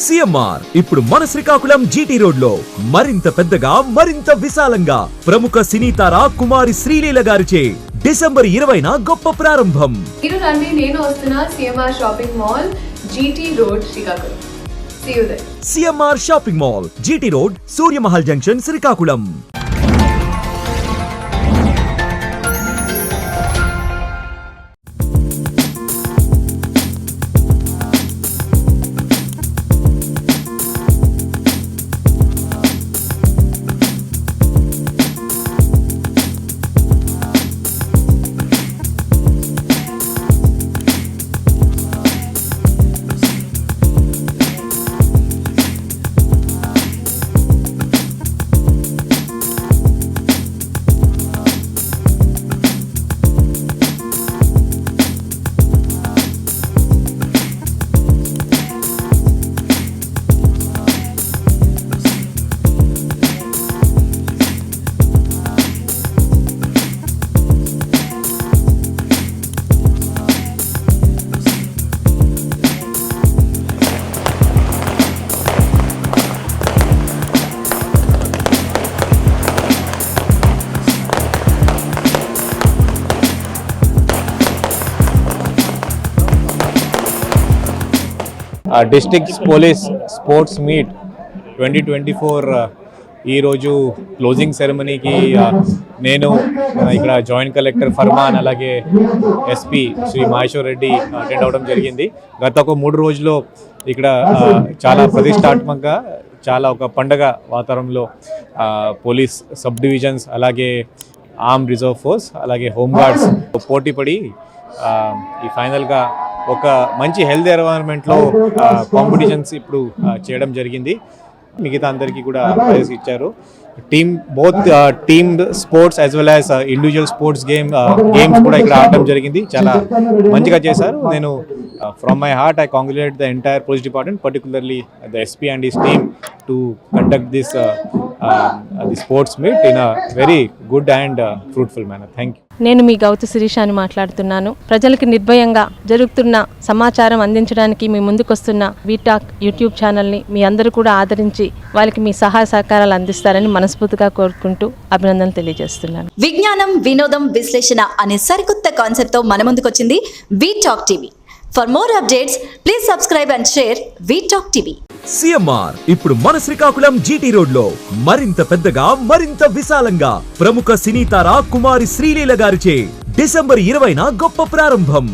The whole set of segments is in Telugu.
సిఎంఆర్ ఇప్పుడు మన శ్రీకాకుళం జీటీ రోడ్ లో మరింత పెద్దగా మరింత విశాలంగా ప్రముఖ సినీ తార కుమారి శ్రీలీల గారిచే డిసెంబర్ 20న గొప్ప ప్రారంభం. నేను వస్తున్నా CMR shopping mall GT road Srikakulam. See you there. CMR shopping mall GT road Surya Mahal junction Srikakulam. District police sports meet 2024 ఈరోజు క్లోజింగ్ సెరమనీకి నేను ఇక్కడ జాయింట్ కలెక్టర్ ఫర్మాన్ అలాగే ఎస్పీ శ్రీ మహేశ్వర్ రెడ్డి అటెండ్ అవ్వడం జరిగింది. గత ఒక 3 రోజుల్లో ఇక్కడ చాలా ప్రతిష్టాత్మకంగా చాలా ఒక పండగ వాతావరణంలో పోలీస్ సబ్ డివిజన్స్ అలాగే ఆర్మ్ రిజర్వ్ ఫోర్స్ అలాగే హోంగార్డ్స్ పోటీపడి ఈ ఫైనల్గా ఒక మంచి హెల్త్ ఎన్వైరన్మెంట్లో కాంపిటీషన్స్ ఇప్పుడు చేయడం జరిగింది. మిగతా అందరికీ కూడా ప్రైజ్ ఇచ్చారు. Team sports as well as individual sports games కూడా ఇక్కడ ఆడడం జరిగింది. చాలా మంచిగా చేశారు. నేను from my heart I congratulate the entire police department, particularly the SP and his team to conduct this sports meet in a very good and fruitful manner. Thank you. నేను మీ గౌతు శిరీషాని మాట్లాడుతున్నాను. ప్రజలకు నిర్భయంగా జరుగుతున్న సమాచారం అందించడానికి మీ ముందుకొస్తున్న వీటాక్ యూట్యూబ్ ఛానల్ని మీ అందరూ కూడా ఆదరించి వాళ్ళకి మీ సహాయ సహకారాలు అందిస్తారని మనస్ఫూర్తిగా కోరుకుంటూ అభినందనలు తెలియజేస్తున్నాను. విజ్ఞానం, వినోదం, విశ్లేషణ అనే సరికొత్త కాన్సెప్ట్తో మన ముందుకొచ్చింది VTalk TV. For more updates, please subscribe and share VTalk TV. CMR ఇప్పుడు మన శ్రీకాకుళం జీటీ రోడ్ లో మరింత పెద్దగా మరింత విశాలంగా ప్రముఖ సినీ తార కుమారి శ్రీలీల గారిచే డిసెంబర్ 20న గొప్ప ప్రారంభం.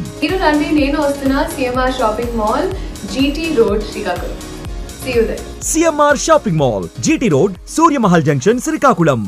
నేను వస్తున్నా CMR shopping mall GT road Srikakulam. See you there. CMR shopping mall GT road Surya Mahal junction Srikakulam.